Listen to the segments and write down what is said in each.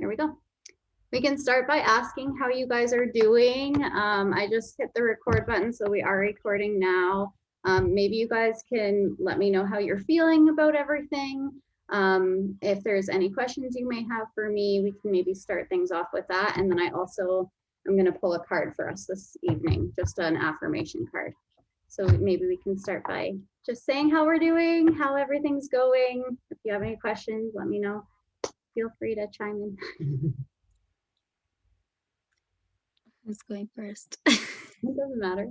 Here we go. We can start by asking how you guys are doing. I just hit the record button, so we are recording now. Maybe you guys can let me know how you're feeling about everything. If there's any questions you may have for me, we can maybe start things off with that. And then I'm going to pull a card for us this evening, just an affirmation card. So maybe we can start by just saying how we're doing, how everything's going. If you have any questions, let me know. Feel free to chime in. Who's going first? It doesn't matter.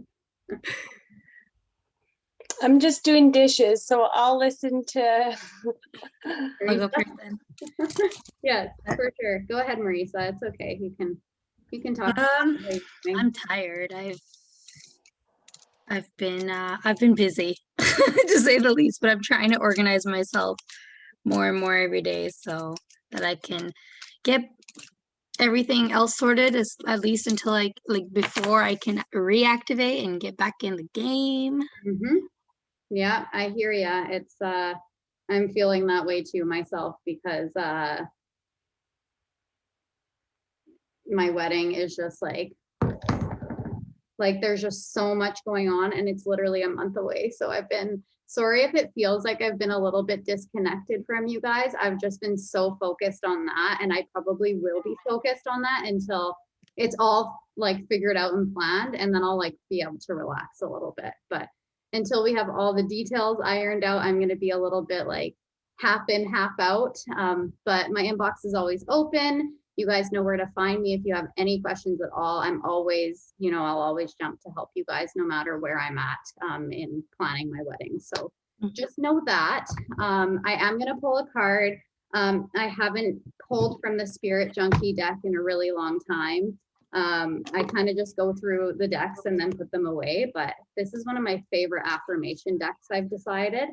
I'm just doing dishes, so I'll listen to. I'll go first then. Yes, for sure. Go ahead, Marisa. It's okay. You can talk. I'm tired. I've been busy to say the least, but I'm trying to organize myself more and more every day so that I can get everything else sorted, at least until like before I can reactivate and get back in the game. Yeah, I hear ya. It's I'm feeling that way too myself, because my wedding is just like there's just so much going on, and it's literally a month away. So I've been sorry if it feels like I've been a little bit disconnected from you guys. I've just been so focused on that, and I probably will be focused on that until it's all like figured out and planned, and then I'll like be able to relax a little bit. But until we have all the details ironed out, I'm going to be a little bit like half in, half out. But my inbox is always open. You guys know where to find me if you have any questions at all. I'm always, I'll always jump to help you guys no matter where I'm at in planning my wedding. So just know that. I am going to pull a card. I haven't pulled from the Spirit Junkie deck in a really long time. I kind of just go through the decks and then put them away, but this is one of my favorite affirmation decks, I've decided.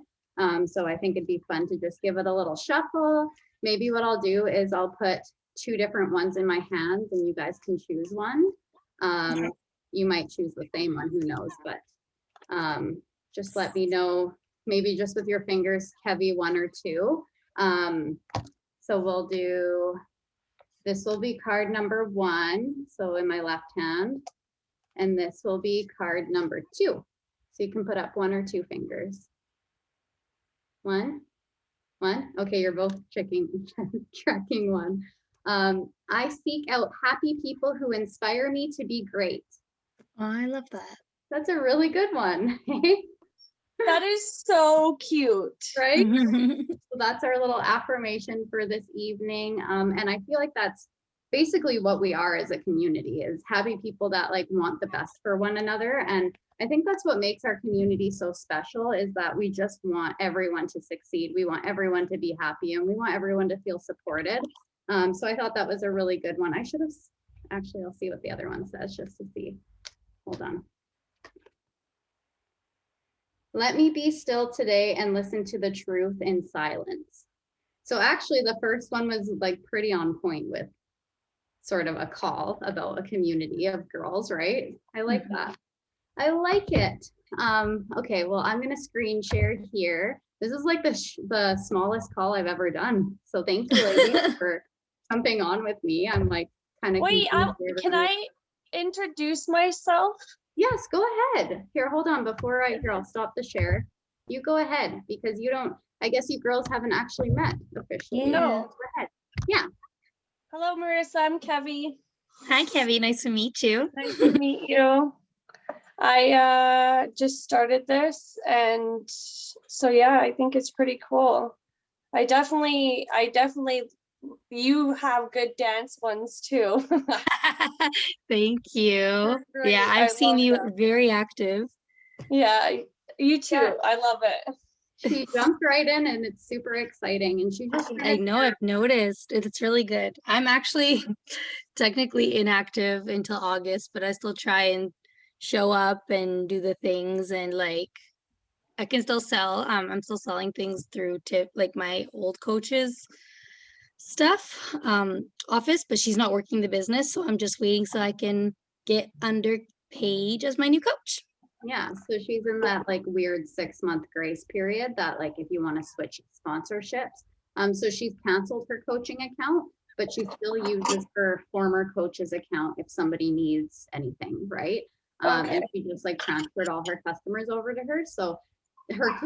So I think it'd be fun to just give it a little shuffle. Maybe what I'll do is I'll put 2 different ones in my hands and you guys can choose one. You might choose the same one, who knows, but just let me know, maybe just with your fingers, heavy 1 or 2. So we'll do, this will be card number 1, so in my left hand, and this will be card number 2. So you can put up 1 or 2 fingers. 1. Okay, you're both tracking 1. I seek out happy people who inspire me to be great. Oh, I love that. That's a really good one. That is so cute. Right? So that's our little affirmation for this evening. And I feel like that's basically what we are as a community, is happy people that like want the best for one another. And I think that's what makes our community so special, is that we just want everyone to succeed. We want everyone to be happy, and we want everyone to feel supported. So I thought that was a really good one. I should have, actually, I'll see what the other one says just to see. Hold on. Let me be still today and listen to the truth in silence. So actually the first one was like pretty on point with sort of a call about a community of girls, right? I like that. I like it. Okay, well, I'm going to screen share here. This is like the smallest call I've ever done. So thank you, ladies, for jumping on with me. I'm like kind of. Wait, can I introduce myself? Yes, go ahead. Here, hold on. Before I'll stop the share. You go ahead, because you don't, I guess you girls haven't actually met officially. No. Go ahead. Yeah. Hello, Marissa. I'm Kevy. Hi, Kevy. Nice to meet you. Nice to meet you. I just started this, and so yeah, I think it's pretty cool. I definitely you have good dance ones too. Thank you. Yeah, I've seen you very active. Yeah, you too. Yeah. I love it. She jumped right in, and it's super exciting, and she just I know, I've noticed. It's really good. I'm actually technically inactive until August, but I still try and show up and do the things, and like I can still sell. I'm still selling things through like my old coach's stuff office, but she's not working the business, so I'm just waiting so I can get under Paige as my new coach. Yeah, so she's in that like weird 6-month grace period that like if you want to switch sponsorships. So she's canceled her coaching account, but she still uses her former coach's account if somebody needs anything, right? And she just like transferred all her customers over to her. So her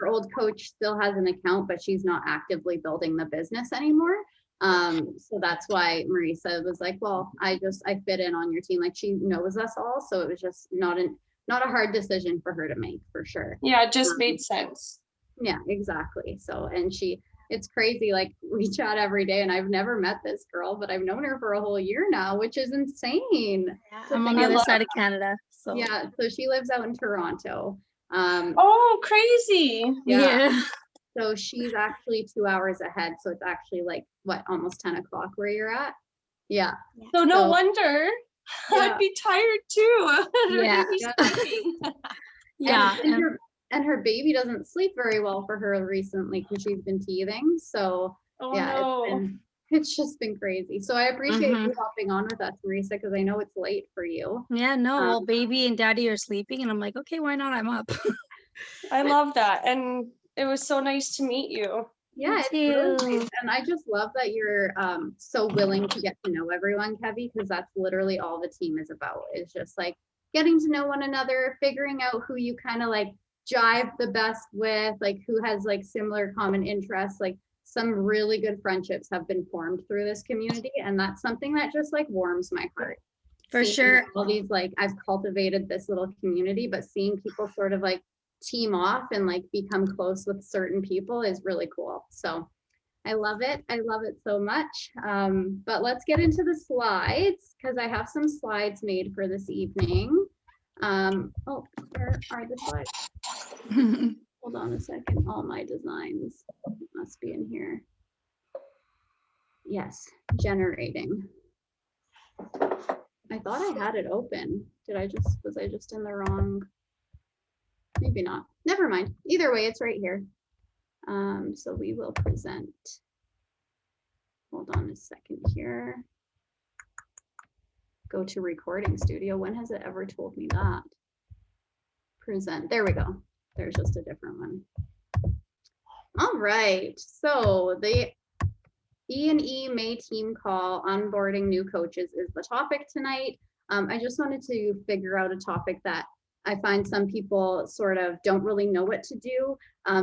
old coach still has an account, but she's not actively building the business anymore. So that's why Marisa was like, well, I fit in on your team. Like, she knows us all. So it was just not a hard decision for her to make, for sure. Yeah, it just made sense. Yeah, exactly. So, and it's crazy. Like, we chat every day, and I've never met this girl, but I've known her for a whole year now, which is insane. Yeah, I'm on the other side of Canada. So yeah, so she lives out in Toronto. Oh, crazy. yeah. So she's actually 2 hours ahead. So it's actually like, what, almost 10 o'clock where you're at? Yeah. So no wonder I'd be tired too. Yeah. Yeah. And her baby doesn't sleep very well for her recently because she's been teething. So it's just been crazy. So I appreciate you hopping on with us, Marisa, because I know it's late for you. Yeah, no, well, baby and daddy are sleeping, and I'm like, okay, why not? I'm up. I love that. And it was so nice to meet you. Yeah, it's really nice. And I just love that you're so willing to get to know everyone, Kevy, because that's literally all the team is about. It's just like getting to know one another, figuring out who you kind of like jive the best with, like who has like similar common interests. Like, some really good friendships have been formed through this community, and that's something that just like warms my heart. For sure. All these, like, I've cultivated this little community, but seeing people sort of like team off and like become close with certain people is really cool. So I love it. I love it so much. But let's get into the slides, because I have some slides made for this evening. Oh, where are the slides? Hold on a second. All my designs must be in here. Yes, generating. I thought I had it open. Was I just in the wrong? Maybe not. Never mind. Either way, it's right here. So we will present. Hold on a second here. Go to recording studio. When has it ever told me that? Present. There we go. There's just a different one. All right. So the E&E May team call, onboarding new coaches, is the topic tonight. I just wanted to figure out a topic that I find some people sort of don't really know what to do.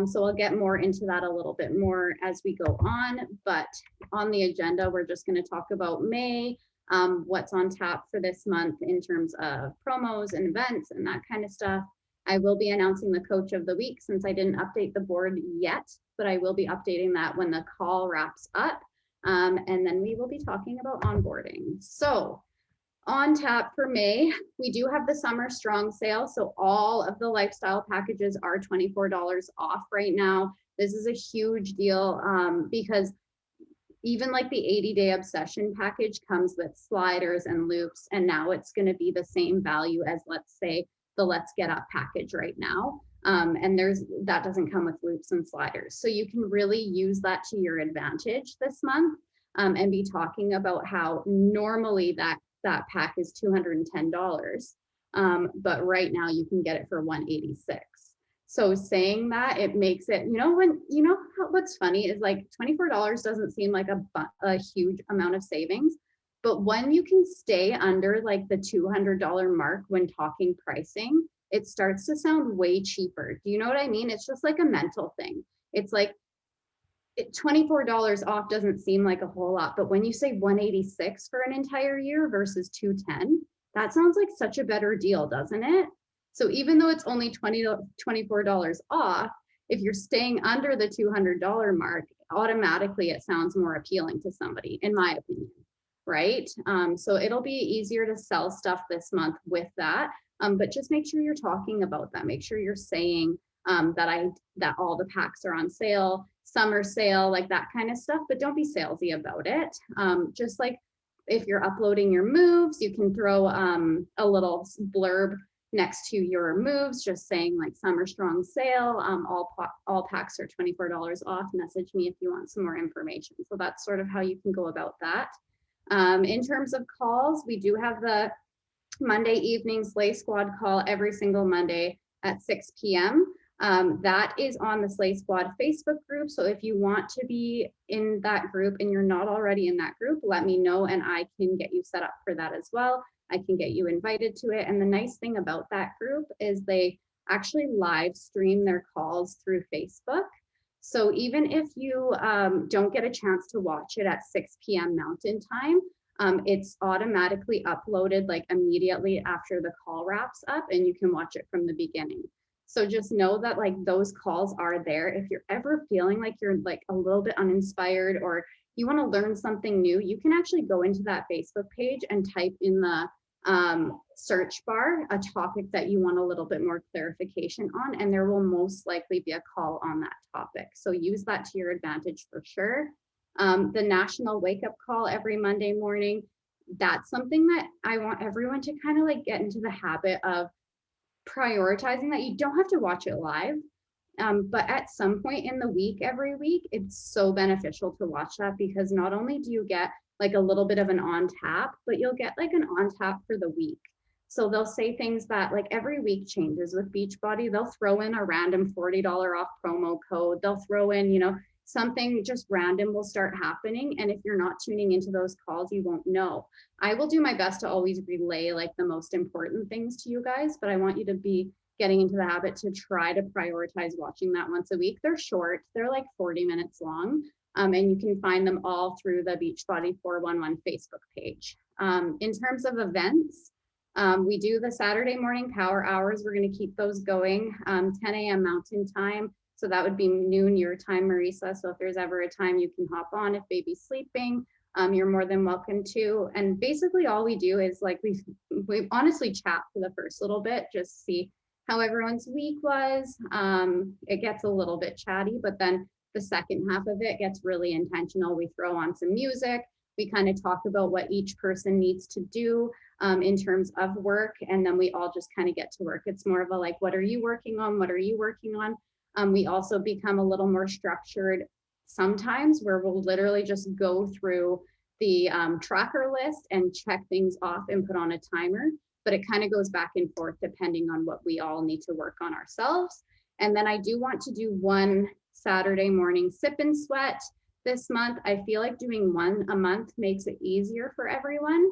So I'll get more into that a little bit more as we go on. But on the agenda, we're just going to talk about May, what's on tap for this month in terms of promos and events and that kind of stuff. I will be announcing the coach of the week, since I didn't update the board yet, but I will be updating that when the call wraps up. And then we will be talking about onboarding. So on tap for May, we do have the Summer Strong sale. So all of the lifestyle packages are $24 off right now. This is a huge deal because even like the 80-day obsession package comes with sliders and loops, and now it's going to be the same value as, let's say, the Let's Get Up package right now. And that doesn't come with loops and sliders. So you can really use that to your advantage this month, and be talking about how normally that pack is $210. But right now you can get it for $186. So saying that, it makes it, what's funny is like $24 doesn't seem like a huge amount of savings. But when you can stay under like the $200 mark when talking pricing, it starts to sound way cheaper. Do you know what I mean? It's just like a mental thing. It's like $24 off doesn't seem like a whole lot, but when you say $186 for an entire year versus $210, that sounds like such a better deal, doesn't it? So even though it's only $24 off, if you're staying under the $200 mark, automatically it sounds more appealing to somebody, in my opinion. Right? So it'll be easier to sell stuff this month with that. But just make sure you're talking about that. Make sure you're saying that all the packs are on sale, summer sale, like that kind of stuff, but don't be salesy about it. Just like if you're uploading your moves, you can throw a little blurb next to your moves, just saying like Summer Strong sale, all packs are $24 off. Message me if you want some more information. So that's sort of how you can go about that. In terms of calls, we do have the Monday evening Slay Squad call every single Monday at 6 p.m. That is on the Slay Squad Facebook group. So if you want to be in that group and you're not already in that group, let me know and I can get you set up for that as well. I can get you invited to it. And the nice thing about that group is they actually live stream their calls through Facebook. So even if you don't get a chance to watch it at 6 p.m. Mountain Time, it's automatically uploaded like immediately after the call wraps up and you can watch it from the beginning. So just know that like those calls are there. If you're ever feeling like you're like a little bit uninspired or you want to learn something new, you can actually go into that Facebook page and type in the search bar a topic that you want a little bit more clarification on, and there will most likely be a call on that topic. So use that to your advantage for sure. The national wake up call every Monday morning, that's something that I want everyone to kind of like get into the habit of prioritizing, that you don't have to watch it live. But at some point in the week, every week, it's so beneficial to watch that, because not only do you get like a little bit of an on tap, but you'll get like an on tap for the week. So they'll say things that like every week changes with Beachbody. They'll throw in a random $40 off promo code. They'll throw in, you know, something just random will start happening. And if you're not tuning into those calls, you won't know. I will do my best to always relay like the most important things to you guys, but I want you to be getting into the habit to try to prioritize watching that once a week. They're short, they're like 40 minutes long. And you can find them all through the Beachbody 411 Facebook page. In terms of events, we do the Saturday morning power hours. We're going to keep those going 10 a.m. Mountain Time. So that would be noon your time, Marisa. So if there's ever a time you can hop on, if baby's sleeping, you're more than welcome to. And basically all we do is like we honestly chat for the first little bit, just see how everyone's week was. It gets a little bit chatty, but then the second half of it gets really intentional. We throw on some music. We kind of talk about what each person needs to do in terms of work. And then we all just kind of get to work. It's more of a like, what are you working on? What are you working on? We also become a little more structured sometimes, where we'll literally just go through the tracker list and check things off and put on a timer. But it kind of goes back and forth depending on what we all need to work on ourselves. And then I do want to do one Saturday morning sip and sweat this month. I feel like doing one a month makes it easier for everyone.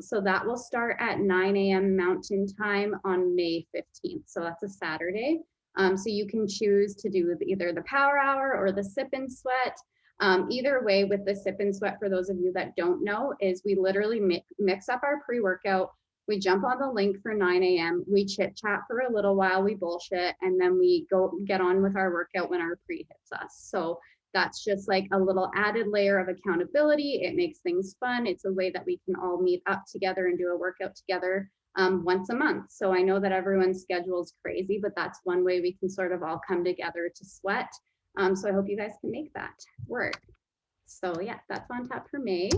So that will start at 9 a.m. Mountain Time on May 15th. So that's a Saturday. So you can choose to do either the power hour or the sip and sweat. Either way, with the sip and sweat, for those of you that don't know, is we literally mix up our pre-workout. We jump on the link for 9 a.m. We chit chat for a little while, we bullshit, and then we go get on with our workout when our pre hits us. So that's just like a little added layer of accountability. It makes things fun. It's a way that we can all meet up together and do a workout together once a month. So I know that everyone's schedule is crazy, but that's one way we can sort of all come together to sweat. So I hope you guys can make that work. So yeah, that's on tap for May.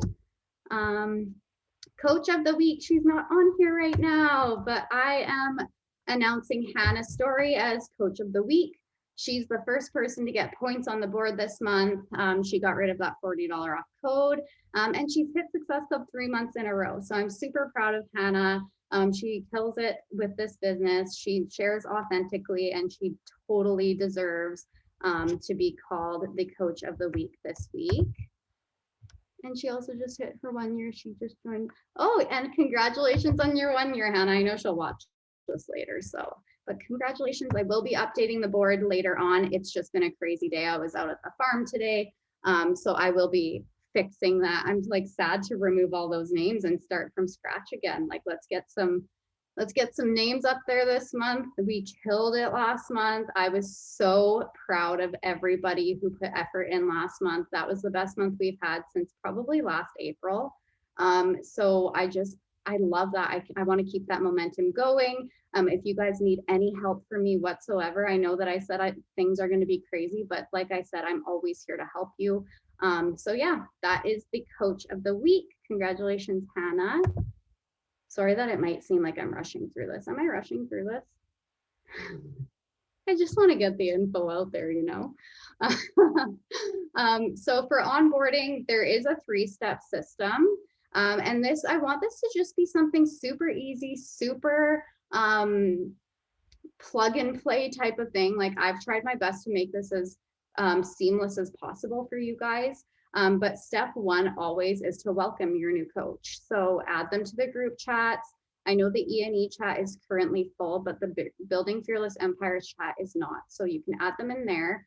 Coach of the week, she's not on here right now, but I am announcing Hannah Story as coach of the week. She's the first person to get points on the board this month. She got rid of that $40 off code, and she's hit Success Club 3 months in a row. So I'm super proud of Hannah. She kills it with this business. She shares authentically, and she totally deserves to be called the coach of the week this week. And she also just hit her 1 year. She just joined. Oh, and congratulations on your 1 year, Hannah. I know she'll watch this later. So, but congratulations. I will be updating the board later on. It's just been a crazy day. I was out at the farm today. So I will be fixing that. I'm like sad to remove all those names and start from scratch again. Like, let's get some names up there this month. We killed it last month. I was so proud of everybody who put effort in last month. That was the best month we've had since probably last April. So I love that. I want to keep that momentum going. If you guys need any help from me whatsoever, I know that I said things are going to be crazy, but like I said, I'm always here to help you. So yeah, that is the coach of the week. Congratulations, Hannah. Sorry that it might seem like I'm rushing through this. Am I rushing through this? I just want to get the info out there, you know. So for onboarding, there is a 3-step system. And I want this to just be something super easy, super plug and play type of thing. Like I've tried my best to make this as seamless as possible for you guys. But step one always is to welcome your new coach. So add them to the group chats. I know the E&E chat is currently full, but the Building Fearless Empires chat is not. So you can add them in there.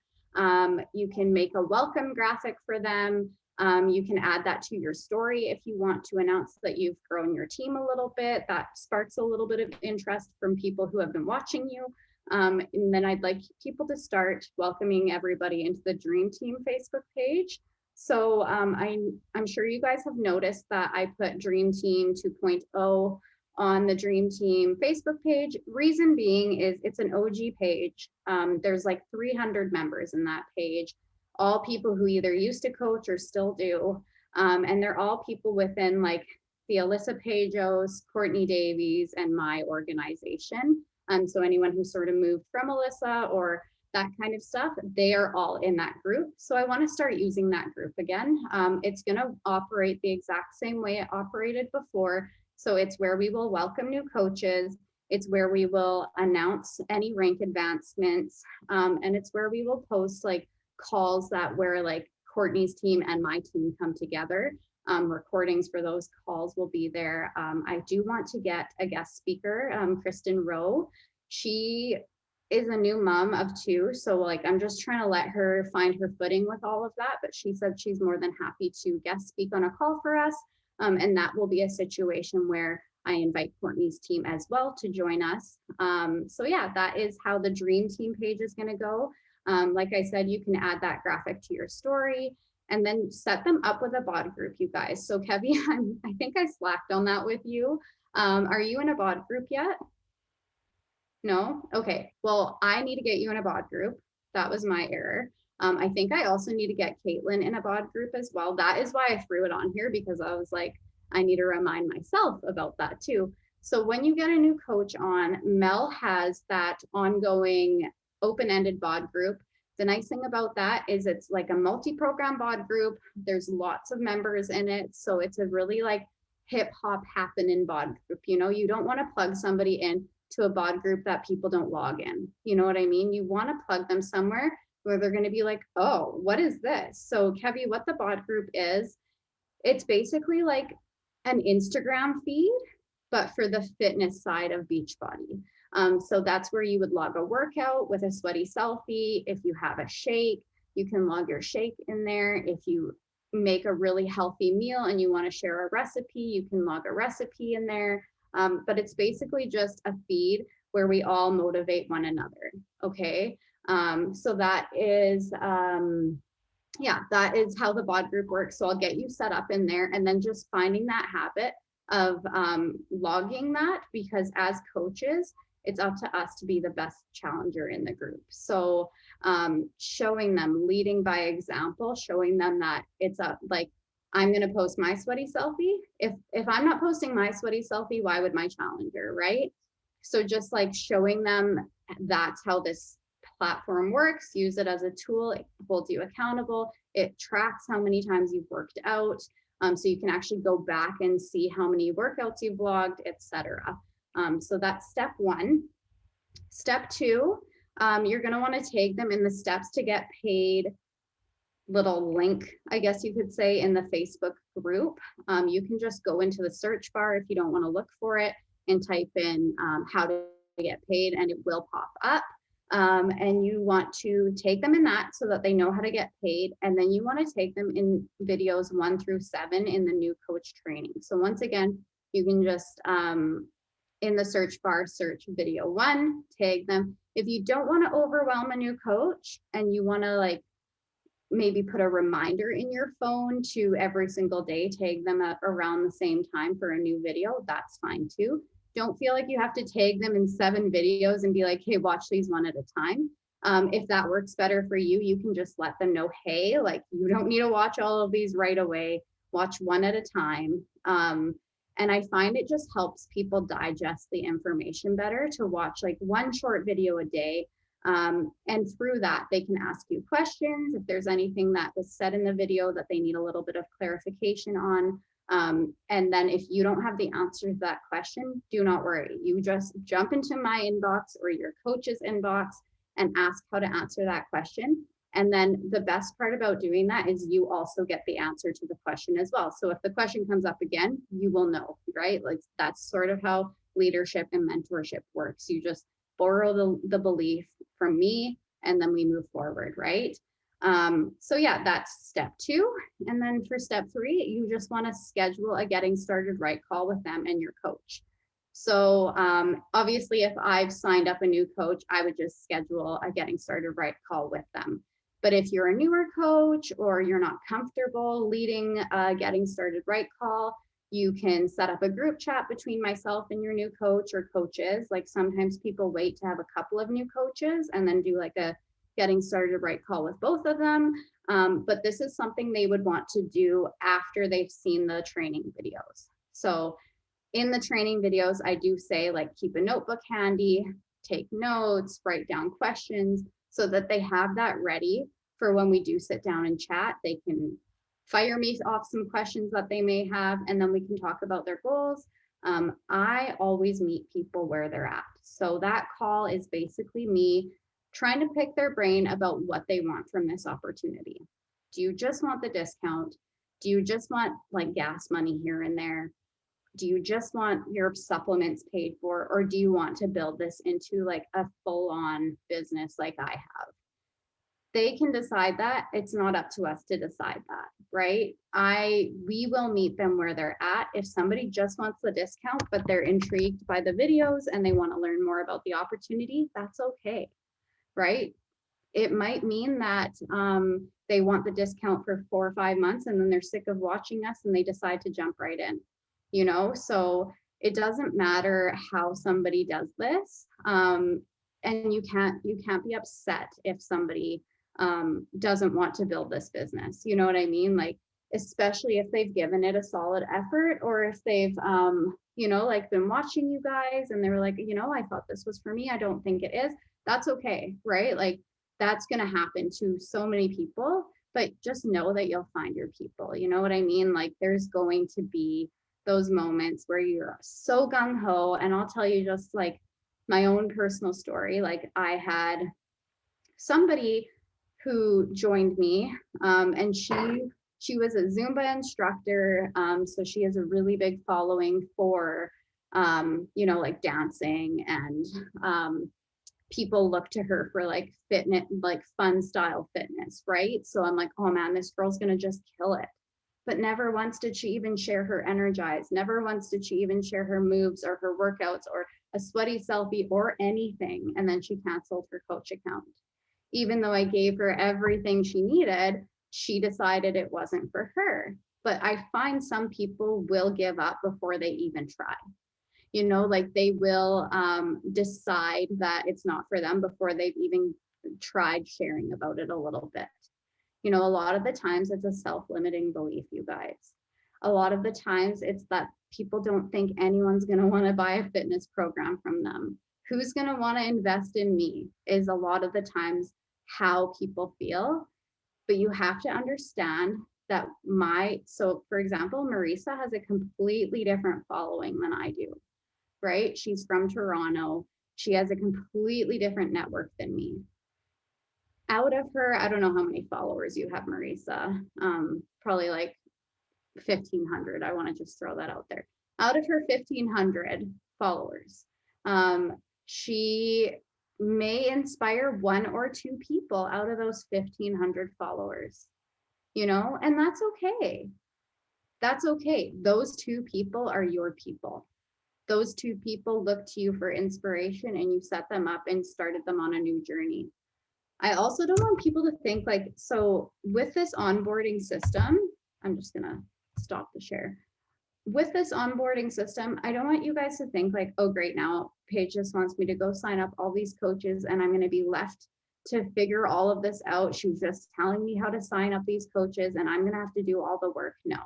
You can make a welcome graphic for them. You can add that to your story if you want to announce that you've grown your team a little bit. That sparks a little bit of interest from people who have been watching you. And then I'd like people to start welcoming everybody into the Dream Team Facebook page. So I'm sure you guys have noticed that I put Dream Team 2.0 on the Dream Team Facebook page. Reason being is it's an OG page. There's like 300 members in that page, all people who either used to coach or still do. And they're all people within like the Alyssa Pajos, Courtney Davies, and my organization. So anyone who sort of moved from Alyssa or that kind of stuff, they are all in that group. So I want to start using that group again. It's going to operate the exact same way it operated before. So it's where we will welcome new coaches. It's where we will announce any rank advancements. And it's where we will post like calls that where like Courtney's team and my team come together. Recordings for those calls will be there. I do want to get a guest speaker, Kristen Rowe. She is a new mom of 2. So like, I'm just trying to let her find her footing with all of that. But she said she's more than happy to guest speak on a call for us. And that will be a situation where I invite Courtney's team as well to join us. So yeah, that is how the Dream Team page is going to go. Like I said, you can add that graphic to your story and then set them up with a bod group, you guys. So Kevy, I think I slacked on that with you. Are you in a bod group yet? No? Okay. Well, I need to get you in a bod group. That was my error. I think I also need to get Caitlin in a bod group as well. That is why I threw it on here, because I was like, I need to remind myself about that too. So when you get a new coach on, Mel has that ongoing open-ended bod group. The nice thing about that is it's like a multi-program bod group. There's lots of members in it. So it's a really like hip hop happening bod group. You know, you don't want to plug somebody in to a bod group that people don't log in. You know what I mean? You want to plug them somewhere where they're going to be like, oh, what is this? So Kevy, what the bod group is, it's basically like an Instagram feed, but for the fitness side of Beachbody. So that's where you would log a workout with a sweaty selfie. If you have a shake, you can log your shake in there. If you make a really healthy meal and you want to share a recipe, you can log a recipe in there. But it's basically just a feed where we all motivate one another. Okay. So that is, yeah, that is how the bod group works. So I'll get you set up in there and then just finding that habit of logging that, because as coaches, it's up to us to be the best challenger in the group. So showing them, leading by example, showing them that it's like, I'm going to post my sweaty selfie. If I'm not posting my sweaty selfie, why would my challenger, right? So just like showing them that's how this platform works, use it as a tool, it holds you accountable, it tracks how many times you've worked out, so you can actually go back and see how many workouts you've logged, etc. So that's step 1. Step 2, you're going to want to take them in the steps to get paid little link, I guess you could say, in the Facebook group. You can just go into the search bar if you don't want to look for it and type in how to get paid, and it will pop up. And you want to take them in that so that they know how to get paid. And then you want to take them in videos 1 through 7 in the new coach training. So once again, you can just in the search bar, search video 1, tag them. If you don't want to overwhelm a new coach and you want to like maybe put a reminder in your phone to every single day, tag them at around the same time for a new video, that's fine too. Don't feel like you have to tag them in 7 videos and be like, hey, watch these one at a time. If that works better for you, you can just let them know, hey, like you don't need to watch all of these right away, watch one at a time. And I find it just helps people digest the information better to watch like 1 short video a day. And through that, they can ask you questions. If there's anything that was said in the video that they need a little bit of clarification on, And then if you don't have the answer to that question, do not worry. You just jump into my inbox or your coach's inbox and ask how to answer that question. And then the best part about doing that is you also get the answer to the question as well. So if the question comes up again, you will know, right? Like that's sort of how leadership and mentorship works. You just borrow the belief from me and then we move forward, right? So yeah, that's step 2. And then for step 3, you just want to schedule a getting started right call with them and your coach. So obviously, if I've signed up a new coach, I would just schedule a getting started right call with them. But if you're a newer coach or you're not comfortable leading a getting started right call, you can set up a group chat between myself and your new coach or coaches. Like sometimes people wait to have a couple of new coaches and then do like a getting started right call with both of them. But this is something they would want to do after they've seen the training videos. So in the training videos, I do say like keep a notebook handy, take notes, write down questions so that they have that ready for when we do sit down and chat. They can fire me off some questions that they may have, and then we can talk about their goals. I always meet people where they're at. So that call is basically me trying to pick their brain about what they want from this opportunity. Do you just want the discount? Do you just want like gas money here and there? Do you just want your supplements paid for, or do you want to build this into like a full-on business like I have? They can decide that. It's not up to us to decide that, right? We will meet them where they're at. If somebody just wants the discount, but they're intrigued by the videos and they want to learn more about the opportunity, that's okay, right? It might mean that they want the discount for 4 or 5 months and then they're sick of watching us and they decide to jump right in, you know? So it doesn't matter how somebody does this. And you can't be upset if somebody doesn't want to build this business. You know what I mean? Like, especially if they've given it a solid effort, or if they've, you know, like been watching you guys and they were like, you know, I thought this was for me. I don't think it is. That's okay, right? Like that's going to happen to so many people, but just know that you'll find your people. You know what I mean? Like there's going to be those moments where you're so gung-ho. And I'll tell you just like my own personal story. Like I had somebody who joined me, and she was a Zumba instructor. So she has a really big following for, you know, like dancing, and people look to her for like fitness, like fun style fitness, right? So I'm like, oh man, this girl's gonna just kill it. But never once did she even share her energize. Never once did she even share her moves or her workouts or a sweaty selfie or anything. And then she canceled her coach account. Even though I gave her everything she needed, she decided it wasn't for her. But I find some people will give up before they even try. You know, like they will decide that it's not for them before they've even tried sharing about it a little bit. You know, a lot of the times it's a self-limiting belief, you guys. A lot of the times it's that people don't think anyone's going to want to buy a fitness program from them. Who's going to want to invest in me is a lot of the times how people feel. But you have to understand that so for example, Marisa has a completely different following than I do, right? She's from Toronto. She has a completely different network than me. Out of her, I don't know how many followers you have, Marisa, probably like 1,500. I want to just throw that out there. Out of her 1,500 followers, she may inspire 1 or 2 people out of those 1,500 followers, you know, and that's okay. That's okay. Those 2 people are your people. Those 2 people look to you for inspiration and you set them up and started them on a new journey. I also don't want people to think like, so with this onboarding system, I'm just going to stop the share. With this onboarding system, I don't want you guys to think like, oh, great, now Paige just wants me to go sign up all these coaches and I'm going to be left to figure all of this out. She was just telling me how to sign up these coaches and I'm going to have to do all the work. No,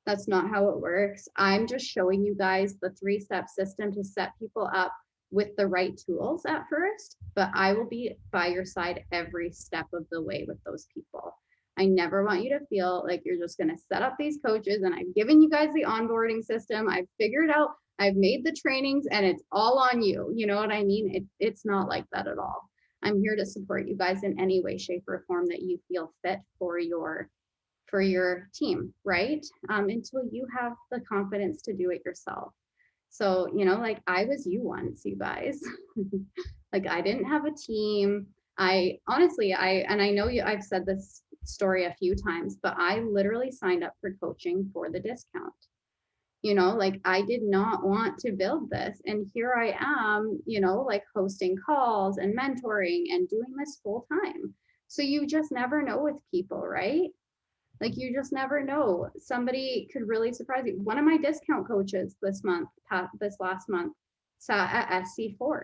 that's not how it works. I'm just showing you guys the 3-step system to set people up with the right tools at first, but I will be by your side every step of the way with those people. I never want you to feel like you're just going to set up these coaches and I've given you guys the onboarding system. I've figured out, I've made the trainings and it's all on you. You know what I mean? It's not like that at all. I'm here to support you guys in any way, shape, or form that you feel fit for your team, right? Until you have the confidence to do it yourself. So, you know, like I was you once, you guys. Like I didn't have a team. I honestly, and I know I've said this story a few times, but I literally signed up for coaching for the discount. You know, like I did not want to build this. And here I am, you know, like hosting calls and mentoring and doing this full time. So you just never know with people, right? Like you just never know. Somebody could really surprise you. One of my discount coaches this last month, sat at SC4.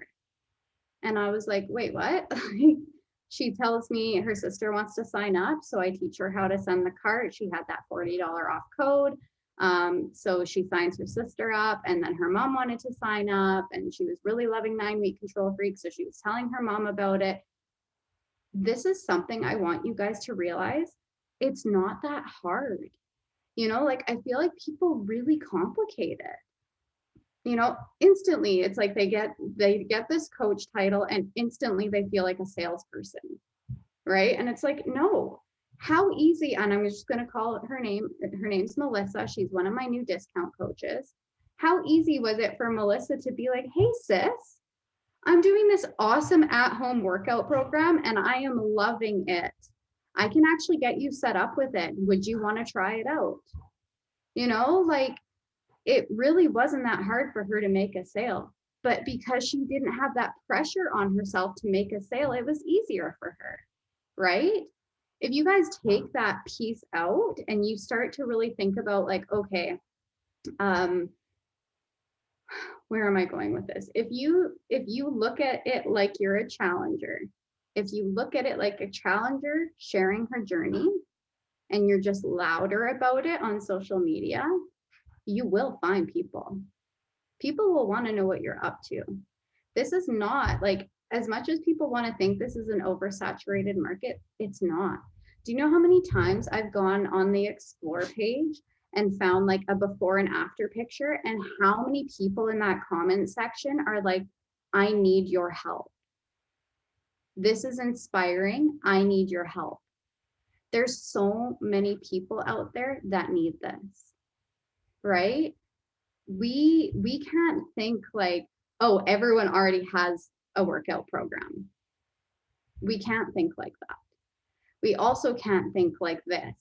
And I was like, wait, what? She tells me her sister wants to sign up. So I teach her how to send the cart. She had that $40 off code. So she signs her sister up, and then her mom wanted to sign up, and she was really loving 9-week control freak. So she was telling her mom about it. This is something I want you guys to realize. It's not that hard. You know, like I feel like people really complicate it. You know, instantly it's like they get this coach title and instantly they feel like a salesperson, right? And it's like, no, how easy. And I'm just going to call it her name. Her name's Melissa. She's one of my new discount coaches. How easy was it for Melissa to be like, hey sis, I'm doing this awesome at-home workout program and I am loving it. I can actually get you set up with it. Would you want to try it out? You know, like it really wasn't that hard for her to make a sale, but because she didn't have that pressure on herself to make a sale, it was easier for her, right? If you guys take that piece out and you start to really think about like, okay, where am I going with this? If you look at it like you're a challenger, if you look at it like a challenger sharing her journey and you're just louder about it on social media, you will find people. People will want to know what you're up to. This is not like, as much as people want to think this is an oversaturated market, it's not. Do you know how many times I've gone on the explore page and found like a before and after picture, and how many people in that comment section are like, I need your help. This is inspiring. I need your help. There's so many people out there that need this, right? We can't think like, oh, everyone already has a workout program. We can't think like that. We also can't think like this.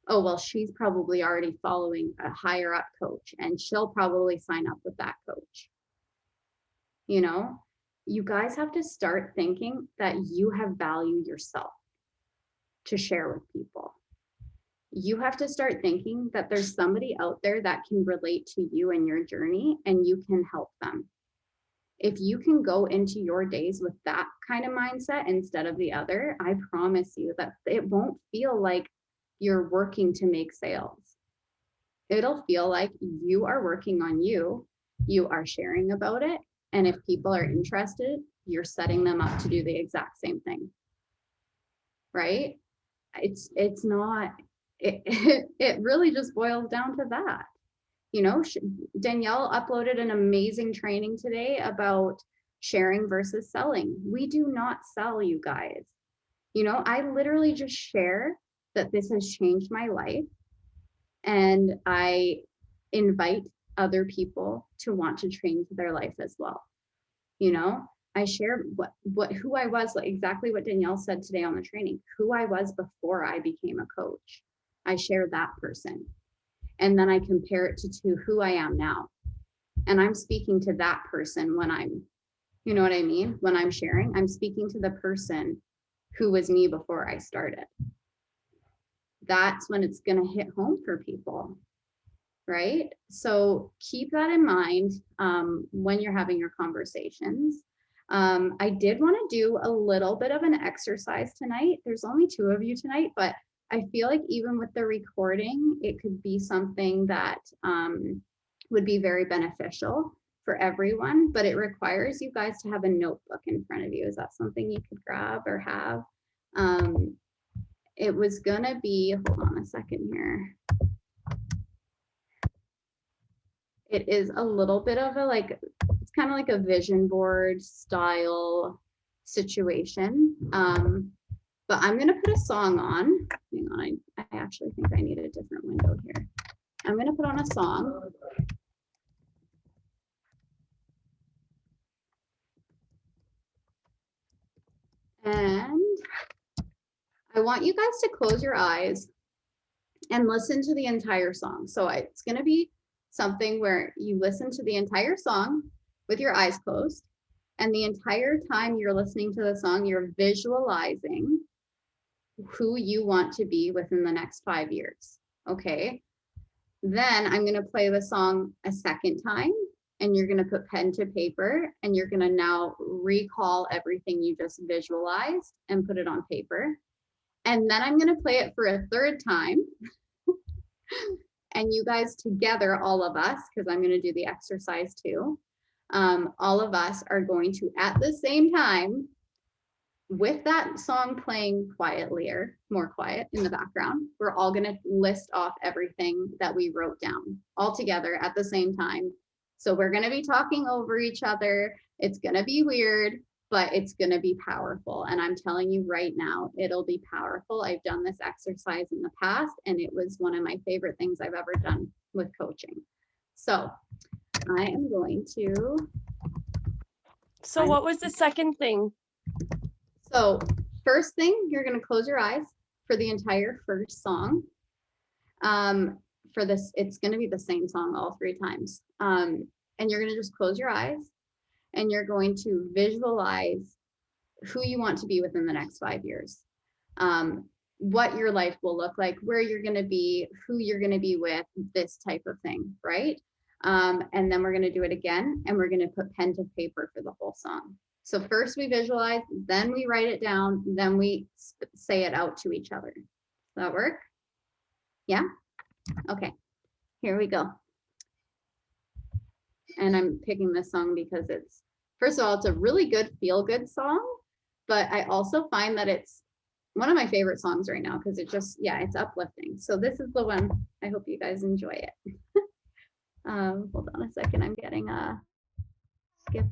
Oh, well, she's probably already following a higher up coach and she'll probably sign up with that coach. You know, you guys have to start thinking that you have value yourself to share with people. You have to start thinking that there's somebody out there that can relate to you and your journey and you can help them. If you can go into your days with that kind of mindset instead of the other, I promise you that it won't feel like you're working to make sales. It'll feel like you are working on you, you are sharing about it, and if people are interested, you're setting them up to do the exact same thing, right? It's not, it really just boils down to that. You know, Danielle uploaded an amazing training today about sharing versus selling. We do not sell, you guys. You know, I literally just share that this has changed my life, and I invite other people to want to change their life as well. You know, I share who I was, like exactly what Danielle said today on the training, who I was before I became a coach. I share that person. And then I compare it to who I am now. And I'm speaking to that person when I'm, you know what I mean? When I'm sharing, I'm speaking to the person who was me before I started. That's when it's going to hit home for people, right? So keep that in mind when you're having your conversations. I did want to do a little bit of an exercise tonight. There's only 2 of you tonight, but I feel like even with the recording, it could be something that would be very beneficial for everyone, but it requires you guys to have a notebook in front of you. Is that something you could grab or have? it was gonna be, hold on a second here. It is a little bit of a like, it's kind of like a vision board style situation. But I'm gonna put a song on. Hang on, I actually think I need a different window here. I'm gonna put on a song. And I want you guys to close your eyes and listen to the entire song. So it's gonna be something where you listen to the entire song with your eyes closed. And the entire time you're listening to the song, you're visualizing who you want to be within the next 5 years. Okay. Then I'm going to play the song a second time, and you're going to put pen to paper, and you're going to now recall everything you just visualized and put it on paper. And then I'm going to play it for a third time. And you guys together, all of us, because I'm going to do the exercise too, all of us are going to, at the same time, with that song playing quietly or more quiet in the background, we're all going to list off everything that we wrote down all together at the same time. So we're going to be talking over each other. It's going to be weird, but it's going to be powerful. And I'm telling you right now, it'll be powerful. I've done this exercise in the past, and it was one of my favorite things I've ever done with coaching. So I am going to. So what was the second thing? So first thing, you're going to close your eyes for the entire first song. For this, it's going to be the same song all 3 times. And you're going to just close your eyes, and you're going to visualize who you want to be within the next 5 years. What your life will look like, where you're going to be, who you're going to be with, this type of thing, right? And then we're going to do it again, and we're going to put pen to paper for the whole song. So first we visualize, then we write it down, then we say it out to each other. Does that work? Yeah? Okay, here we go. And I'm picking this song because it's, first of all, it's a really good feel-good song, but I also find that it's one of my favorite songs right now because it just, yeah, it's uplifting. So this is the one. I hope you guys enjoy it. Hold on a second, I'm getting a skip.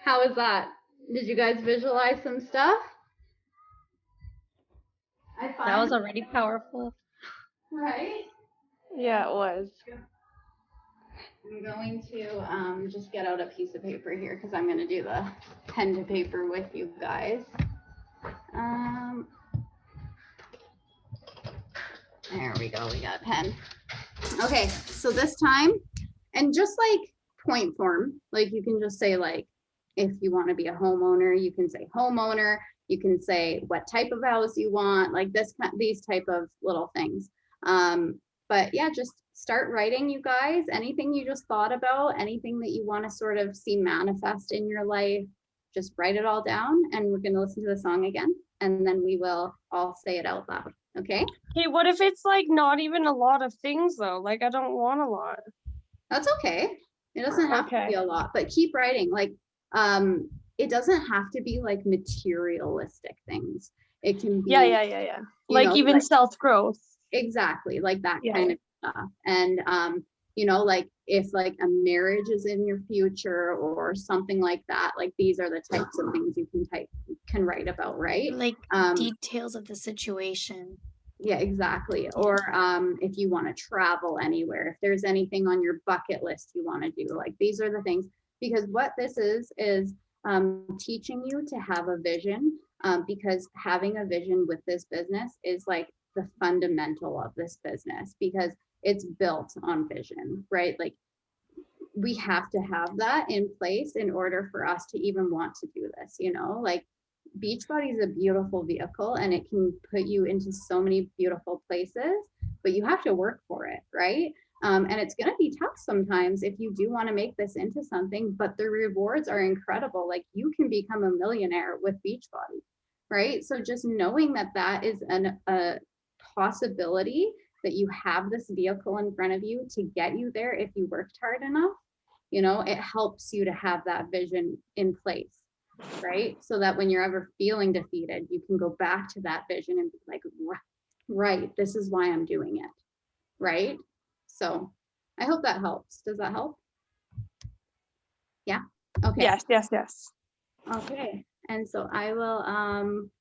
How was that? Did you guys visualize some stuff? I find That was already powerful. right. Yeah, it was. I'm going to just get out a piece of paper here because I'm going to do the pen to paper with you guys. There we go. We got a pen. Okay, so this time, and just like point form, like you can just say like, if you want to be a homeowner, you can say homeowner. You can say what type of house you want, like these type of little things. But yeah, just start writing, you guys. Anything you just thought about, anything that you want to sort of see manifest in your life, just write it all down. And we're going to listen to the song again, and then we will all say it out loud. Okay. Hey, what if it's like not even a lot of things though? Like I don't want a lot. That's okay. It doesn't have to be Okay. a lot, but keep writing. Like, it doesn't have to be like materialistic things. It can be, Yeah. you Like know, even like, self-growth. exactly, like that Yeah. kind of stuff. And, you know, like if like a marriage is in your future or something like that, like these are the types of things you can write about, right? Like details of the situation. Yeah, exactly. Or if you want to travel anywhere, if there's anything on your bucket list you want to do, like these are the things, because what this is teaching you to have a vision, because having a vision with this business is like the fundamental of this business, because it's built on vision, right? Like we have to have that in place in order for us to even want to do this, you know, like Beachbody is a beautiful vehicle and it can put you into so many beautiful places, but you have to work for it, right? And it's going to be tough sometimes if you do want to make this into something, but the rewards are incredible. Like you can become a millionaire with Beachbody, right? So just knowing that that is a possibility, that you have this vehicle in front of you to get you there if you worked hard enough, you know, it helps you to have that vision in place, right? So that when you're ever feeling defeated, you can go back to that vision and be like, right, this is why I'm doing it, right? So I hope that helps. Does that help? Yeah. Okay. Yes. Okay. And so I will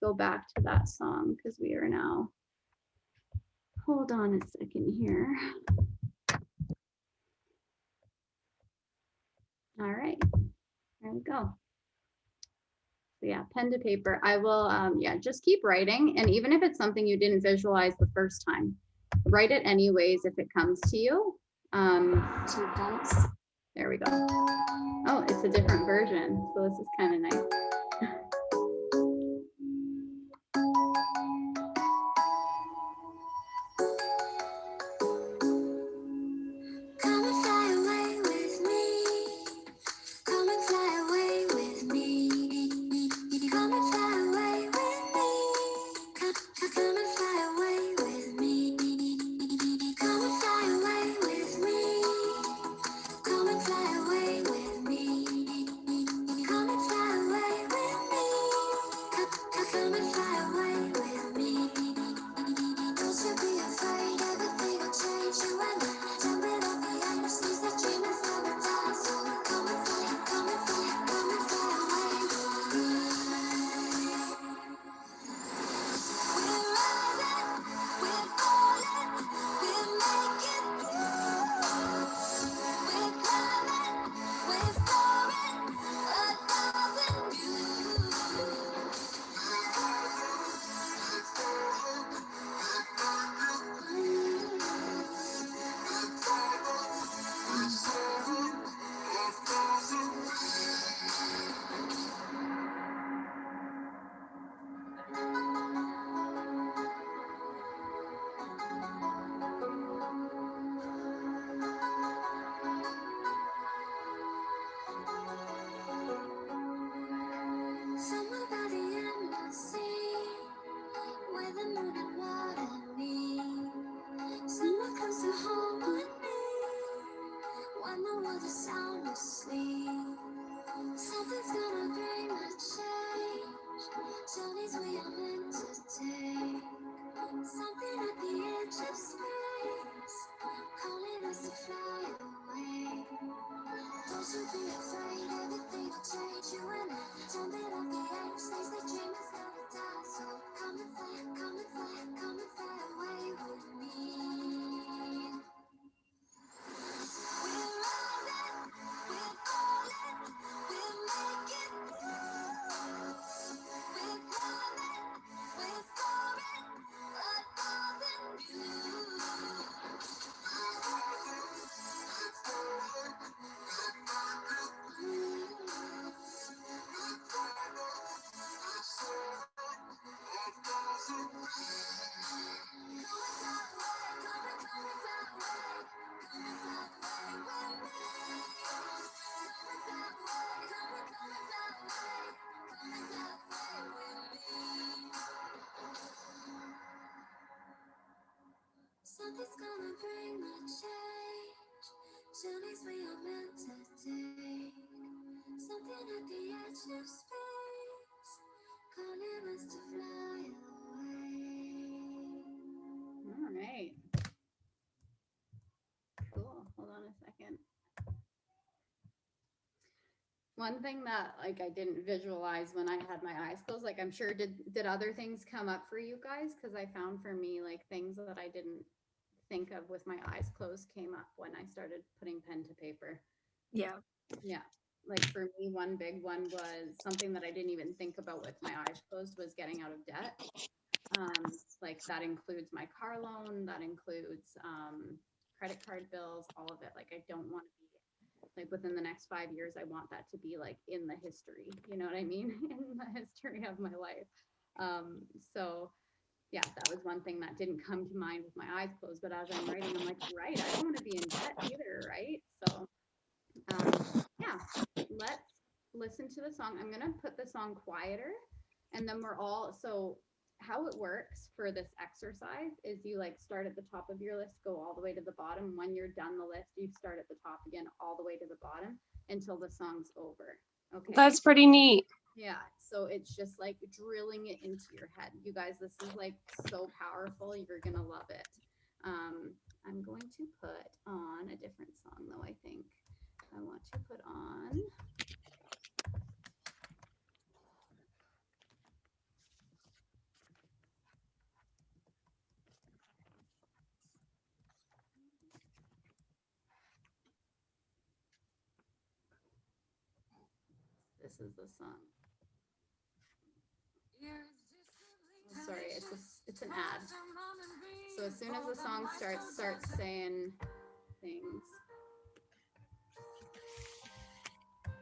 go back to that song because we are now, hold on a second here. All right, there we go. So yeah, pen to paper. I will, yeah, just keep writing. And even if it's something you didn't visualize the first time, write it anyways if it comes to you. There we go. Oh, it's a different version. So this is kind of nice. Something's gonna bring the change. Journeys we are meant to take. Something at the edge of space, calling us to fly away. All right. Cool. Hold on a second. One thing that like I didn't visualize when I had my eyes closed, like I'm sure did other things come up for you guys? Because I found for me like things that I didn't think of with my eyes closed came up when I started putting pen to paper. Yeah. Yeah. Like for me, one big one was something that I didn't even think about with my eyes closed was getting out of debt. Like that includes my car loan, that includes credit card bills, all of it. Like I don't want to be like within the next 5 years, I want that to be like in the history, you know what I mean? In the history of my life. So yeah, that was one thing that didn't come to mind with my eyes closed, but as I'm writing, I'm like, right, I don't want to be in debt either, right? So yeah, let's listen to the song. I'm gonna put the song quieter, and then we're all, so how it works for this exercise is you like start at the top of your list, go all the way to the bottom. When you're done the list, you start at the top again, all the way to the bottom until the song's over. Okay. That's pretty neat. Yeah. So it's just like drilling it into your head. You guys, this is like so powerful. You're going to love it. I'm going to put on a different song though, I think. I want to put on. This is the song. Oh, sorry, it's an ad. So as soon as the song starts saying things.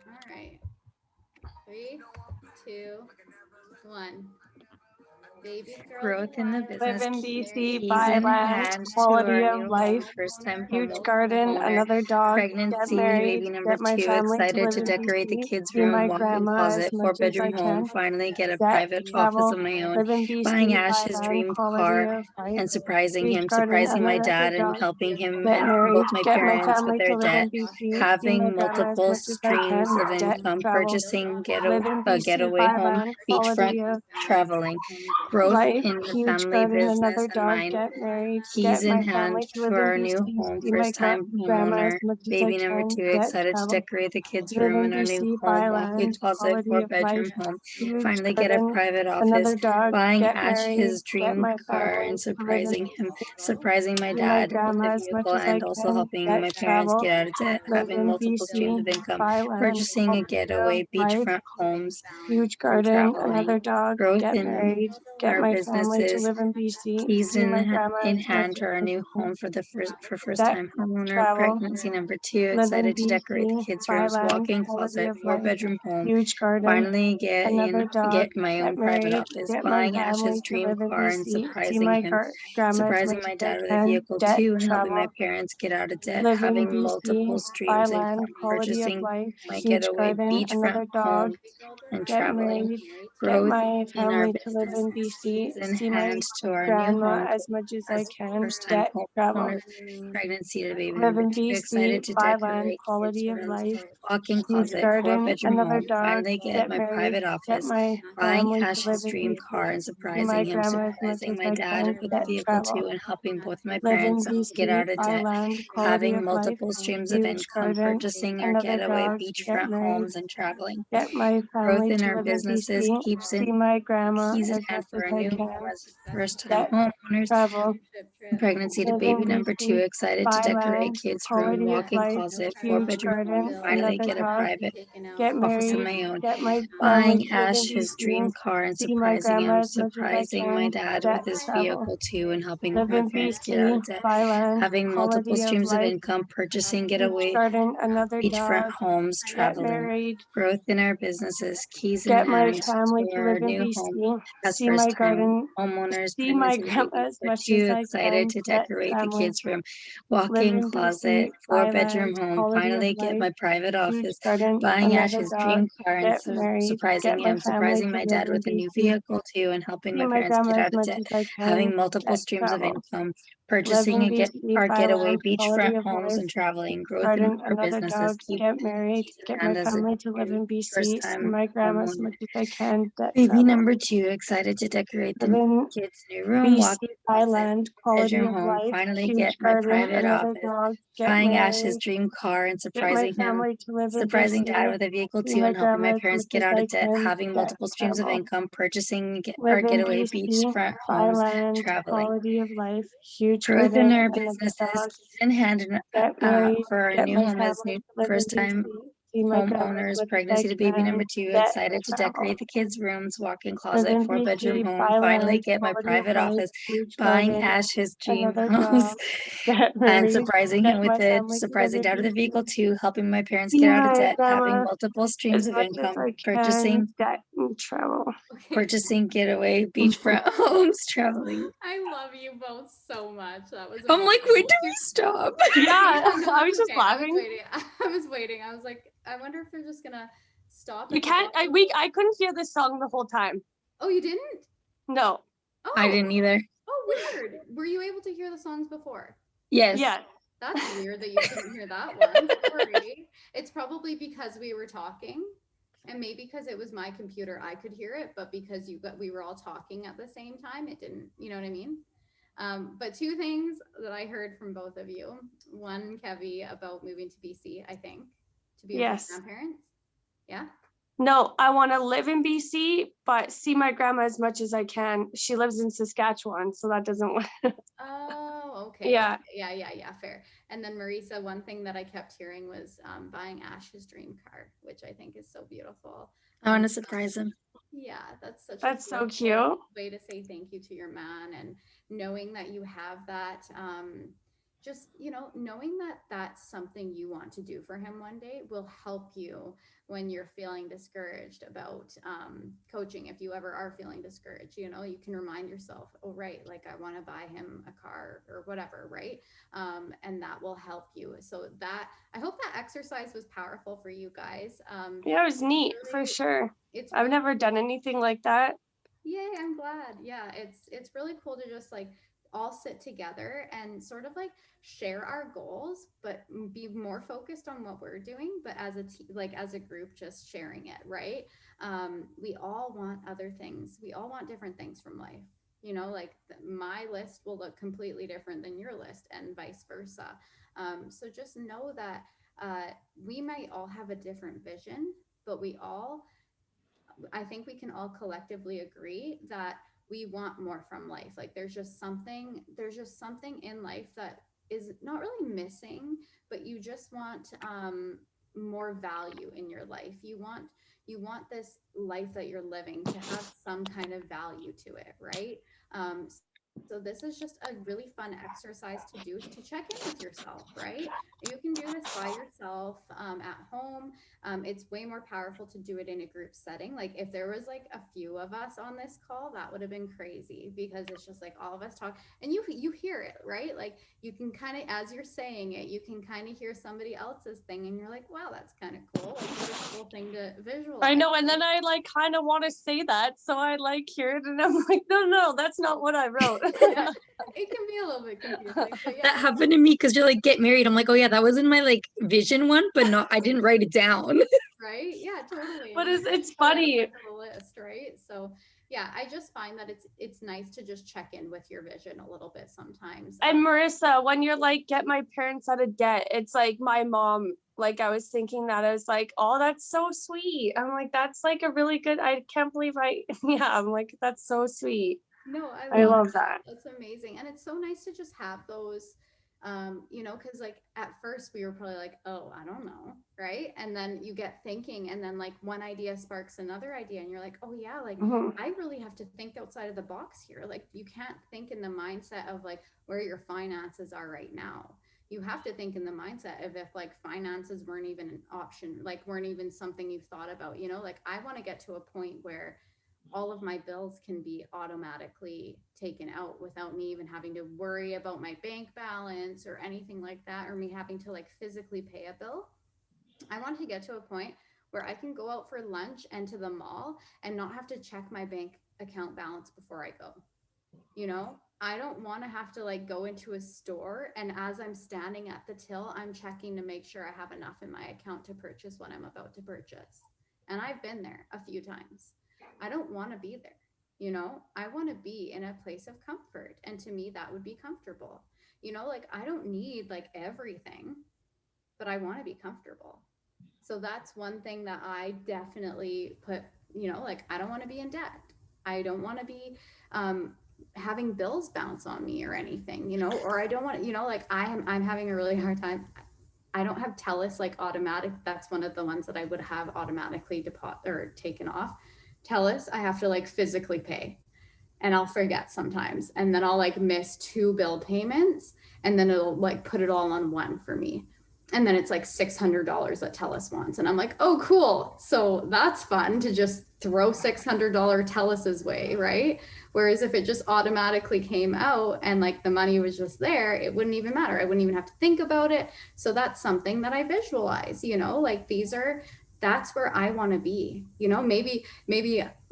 All right. 3, 2, 1. Baby Growth in the business. Live in BC, Keys buy in land, hand to quality our of new life, home, first-time huge home garden, owner, another dog, get pregnancy, married, baby number get my 2, family to excited live to in decorate the BC, kids' see my room, walk-in grandma as closet, much as I 4-bedroom home, can, finally get a get, private office travel, of my own, live in buying BC, Ash buy his land, dream quality car, of life, and surprising huge him, garden, surprising my another dad, and dog, helping him get and married, both my get my parents with family their to live debt, in BC, see having my grandma as multiple much as I streams can, of get, income, travel, purchasing live in a BC, getaway buy home, land, beachfront quality of traveling, growth life, in the huge family garden, business another and dog, mine, get married, keys get in my hand family to live for in our new BC, home, see my first-time grandma as homeowner, much as I baby number can, 2, get, excited to travel, decorate the kids' live room in in our new BC, home, buy walk-in land, closet, quality of life, 4-bedroom home, huge finally get a garden, private office, another dog, buying get Ash married, his get dream my car, family and to live in surprising him, BC, surprising my see my dad with grandma a as much vehicle, as I and also can, helping get, my parents travel, get out of debt, live having in multiple streams BC, of income, buy land, purchasing a quality of getaway, life, beachfront homes, huge and garden, traveling, another dog, growth get in married, get our my family to businesses, live in BC, keys see my grandma in as much hand as to our I new can, home for get, first-time homeowner, travel, pregnancy number 2, live in excited to decorate the BC, kids' buy rooms, land, walk-in quality closet, of life, 4-bedroom home, huge garden, finally another dog, get my get own private married, office, get my buying Ash's family to dream live in car and BC, see my grandma as surprising much my as I dad with a can, vehicle debt, too, and helping my travel, parents get out of debt, live in having multiple BC, buy streams of land, income, quality of purchasing life, my huge getaway garden, beachfront another dog, home, and get traveling, married, get growth my in our family to live business, in BC, BC, in see my hand to our new grandma home as much as I as can, first-time get travel. homeowner, pregnancy to baby Live number in 2, BC, excited to buy land, decorate kids' quality of rooms, life, walk-in huge closet, garden, 4-bedroom another home, dog, finally get get my married, private get office, my buying family to Ash's live in dream BC, car and see surprising my him, grandma as much surprising as my I dad can, with a get vehicle travel. too, and helping both my Live in parents get BC, out of buy debt, land, quality having of life, multiple streams of huge income, garden, purchasing our another getaway dog, get beachfront married, homes and traveling. get my Growth family in to our live in businesses BC, keeps see my grandma keys in as hand much for as our I new home can, as first-time get homeowners, travel. pregnancy to Live in baby number 2, BC, excited to buy decorate land, kids' room, quality of walk-in life, closet, huge 4-bedroom home, garden, finally another get a dog, private get office of married, my own, get my family buying to live in Ash his dream BC, car and see my surprising grandma him, as much as I surprising my can, dad with get his travel. vehicle too, and helping Live my in parents get out BC, of debt, buy land, having multiple quality of streams of life, income, purchasing huge getaway garden, another beachfront dog, homes, get traveling. married, Growth in our businesses, keys in get my hand family to to our live in new home BC, as see my first-time garden, homeowners, see my pregnancy to baby grandma as number much 2, as I excited can, to get decorate the family. kids' room, Live walk-in in BC, closet, buy 4-bedroom land, home, quality of finally get life, my private huge office, garden, buying Ash another his dog, dream car and get married, surprising get my him, family surprising to my live dad in with a new BC, vehicle too, and helping see my my parents get grandma as out of much debt, as I can, having multiple get streams of travel. income, Live purchasing in BC, our buy getaway land, quality beachfront of homes life, and traveling. huge Growth in garden, our another businesses dog, get married, keys get in my hand as a family to live in BC, see first-time my grandma as homeowner. much as I can, get Baby travel. number 2, excited to decorate Live the in kids' new room, BC, walk-in buy closet, land, quality bedroom of home, life, finally get huge my garden, private another office, dog, get buying Ash's married, dream car and get my surprising him, family to live in surprising dad BC, with a vehicle see too, my and helping my grandma as parents much get as out I of debt, can, having get multiple streams of travel. income, purchasing our Live in getaway BC, beachfront buy homes, land, traveling. quality of life, huge Growth in garden, our another businesses, dog, keys in hand get married, for our get new my home as family new to live in first-time BC, see my grandma as homeowners, much as I pregnancy to baby number can, 2, get excited to travel. decorate the kids' rooms, walk-in Live closet, in 4-bedroom BC, home, buy finally land, get my quality of private life, office, huge buying garden, Ash his dream another house, dog, get and married, surprising get him with my it, family to live surprising in dad with a vehicle BC, too, helping my parents see get out of my debt, having grandma multiple streams as of much as income, I can, purchasing get in travel. Okay. purchasing getaway beachfront homes, traveling. I love you both so much. That was I'm like, when amazing. do we stop? Yeah, Yeah, no, I it's was just okay. I was laughing. waiting. I was waiting. I was like, I wonder if they're just gonna stop. You at the can't. bottom. I couldn't hear the song the whole time. Oh, you didn't? No. Oh, I didn't either. oh, weird. Were you able to hear the songs before? Yes. Yeah. That's weird that you couldn't hear that one. Sorry. It's probably because we were talking, and maybe because it was my computer, I could hear it, but because we were all talking at the same time, it didn't. You know what I mean? But two things that I heard from both of you. One, Kevy, about moving to BC, I think, to be with Yes. your grandparents. Yeah. No, I want to live in BC, but see my grandma as much as I can. She lives in Saskatchewan, so that doesn't work. Oh, okay. Yeah. Yeah. Fair. And then Marisa, one thing that I kept hearing was buying Ash his dream car, which I think is so beautiful. I want to surprise him. Yeah, that's such That's a so beautiful cute. way to say thank you to your man, and knowing that you have that just knowing that that's something you want to do for him one day will help you when you're feeling discouraged about coaching. If you ever are feeling discouraged, you can remind yourself, oh right, like I want to buy him a car or whatever, right? And that will help you. So that, I hope that exercise was powerful for you guys. Yeah, it was neat for sure. I've never done anything like that. Yay, I'm glad. Yeah, it's really cool to just like all sit together and sort of like share our goals, but be more focused on what we're doing, but as as a group, just sharing it, right? We all want other things. We all want different things from life. Like my list will look completely different than your list, and vice versa. So just know that we might all have a different vision, but I think we can all collectively agree that we want more from life. Like there's just something in life that is not really missing, but you just want more value in your life. You want this life that you're living to have some kind of value to it, right? So this is just a really fun exercise to do, to check in with yourself, right? You can do this by yourself at home. It's way more powerful to do it in a group setting. Like if there was like a few of us on this call, that would have been crazy, because it's just like all of us talk and you hear it, right? Like you can kind of, as you're saying it, you can kind of hear somebody else's thing and you're like, wow, that's kind of cool. Like what a cool thing to visualize. I know, and then I like kind of want to say that, so I like hear it, and I'm like, no, that's not what I wrote. Yeah, it can be a little bit confusing, but That yeah. happened to me because you're like, get married. I'm like, oh yeah, that was in my like vision one, but no, I didn't write it down. Right? Yeah, totally. But And it's put it at funny. the top of the list, right? So yeah, I just find that it's nice to just check in with your vision a little bit sometimes. And Marissa, when you're like, get my parents out of debt, it's like my mom, like I was thinking that, I was like, oh, that's so sweet. I'm like, that's like a really good, I can't believe yeah, I'm like, that's so sweet. No, I love that. That's amazing. And it's so nice to just have those, you know, because like at first we were probably like, oh, I don't know, right? And then you get thinking, and then like one idea sparks another idea, and you're like, oh yeah, like Mhm. I really have to think outside of the box here. Like you can't think in the mindset of like where your finances are right now. You have to think in the mindset of if like finances weren't even an option, like weren't even something you thought about, you know, like I want to get to a point where all of my bills can be automatically taken out without me even having to worry about my bank balance or anything like that, or me having to like physically pay a bill. I want to get to a point where I can go out for lunch and to the mall and not have to check my bank account balance before I go. You know, I don't want to have to like go into a store and as I'm standing at the till, I'm checking to make sure I have enough in my account to purchase what I'm about to purchase. And I've been there a few times. I don't want to be there. You know, I want to be in a place of comfort. And to me, that would be comfortable. You know, like I don't need like everything, but I want to be comfortable. So that's one thing that I definitely put, you know, like I don't want to be in debt. I don't want to be having bills bounce on me or anything, you know, or I don't want, you know, like I'm having a really hard time. I don't have TELUS like automatic. That's one of the ones that I would have automatically deposit or taken off. TELUS, I have to like physically pay, and I'll forget sometimes. And then I'll like miss 2 bill payments, and then it'll like put it all on one for me. And then it's like $600 that TELUS wants. And I'm like, oh, cool. So that's fun to just throw $600 TELUS's way, right? Whereas if it just automatically came out and like the money was just there, it wouldn't even matter. I wouldn't even have to think about it. So that's something that I visualize, you know, like that's where I want to be, you know, maybe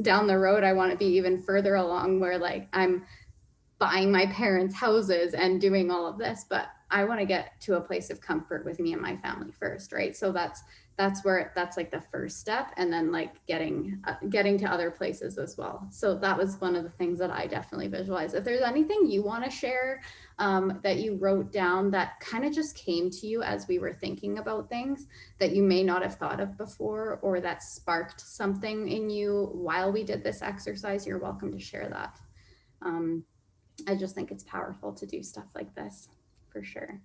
down the road, I want to be even further along where like I'm buying my parents' houses and doing all of this, but I want to get to a place of comfort with me and my family first, right? So that's like the first step, and then like getting to other places as well. So that was one of the things that I definitely visualized. If there's anything you want to share that you wrote down that kind of just came to you as we were thinking about things that you may not have thought of before, or that sparked something in you while we did this exercise, you're welcome to share that. I just think it's powerful to do stuff like this, for sure.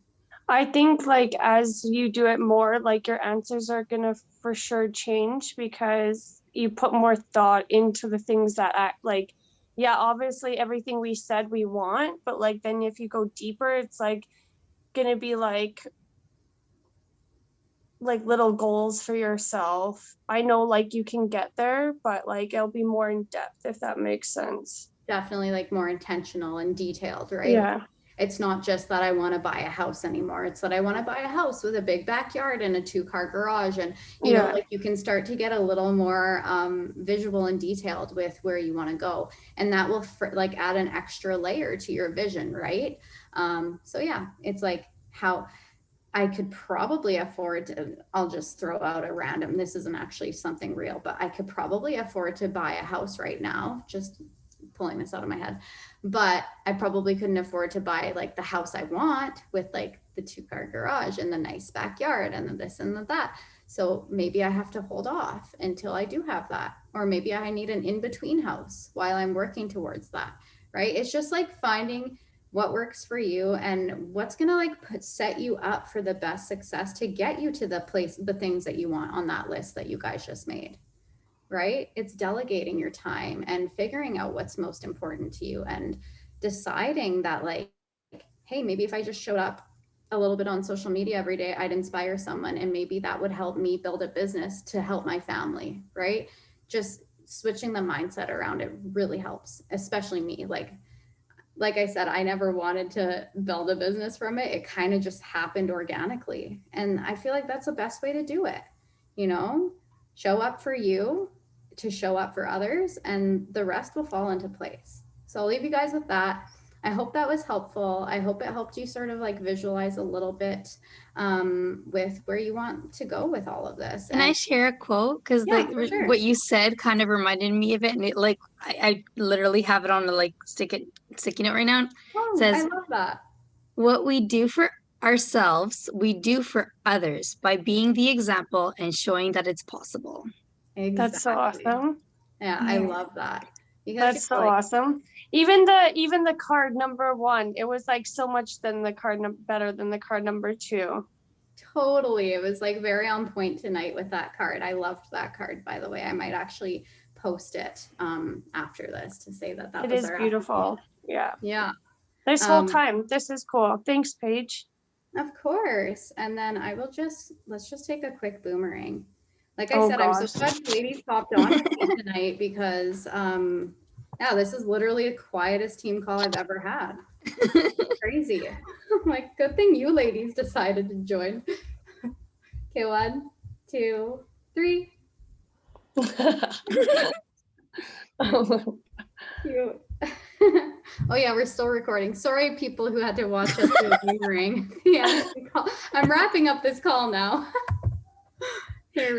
I think like as you do it more, like your answers are gonna for sure change because you put more thought into the things that act like, yeah, obviously everything we said we want, but like then if you go deeper, it's like gonna be like little goals for yourself. I know like you can get there, but like it'll be more in depth if that makes sense. Definitely like more intentional and detailed, right? Yeah. It's not just that I want to buy a house anymore. It's that I want to buy a house with a big backyard and a 2-car garage. And, you know, like you can start to get a little more visual and detailed with where you want to go. And that will like add an extra layer to your vision, right? So yeah, it's like how I could probably afford to, I'll just throw out a random, this isn't actually something real, but I could probably afford to buy a house right now, just pulling this out of my head, but I probably couldn't afford to buy like the house I want with like the 2-car garage and the nice backyard and the this and the that. So maybe I have to hold off until I do have that, or maybe I need an in-between house while I'm working towards that, right? It's just like finding what works for you and what's going to like set you up for the best success to get you to the things that you want on that list that you guys just made, right? It's delegating your time and figuring out what's most important to you and deciding that like, hey, maybe if I just showed up a little bit on social media every day, I'd inspire someone, and maybe that would help me build a business to help my family, right? Just switching the mindset around it really helps, especially me. Like I said, I never wanted to build a business from it. It kind of just happened organically. And I feel like that's the best way to do it, you know? show up for you to show up for others, and the rest will fall into place. So I'll leave you guys with that. I hope that was helpful. I hope it helped you sort of like visualize a little bit with where you want to go with all of this. Can I share a quote? Because Yeah, for sure. what you said kind of reminded me of it, and it like I literally have it on the like sticky note right now. It Oh, I says, love that. "What we do for ourselves, we do for others by being the example and showing that it's possible." Exactly. That's so awesome. Yeah, I love that. Because That's so awesome. Even the card number 1, it was like so much than the card better than the card number 2. Totally. It was like very on point tonight with that card. I loved that card, by the way. I might actually post it after this to say that It was is our beautiful. Yeah. Yeah. This whole time. This is cool. Thanks, Paige. Of course. And then let's just take a quick boomerang. Like I Oh, said, gosh. I'm so glad ladies popped on with me tonight because yeah, this is literally the quietest team call I've ever had. Crazy. Like, good thing you ladies decided to join. Okay, 1, 2, 3. Cute. Oh yeah, we're still recording. Sorry, people who had to watch us do a boomerang. Yeah, I'm wrapping up this call now. Here we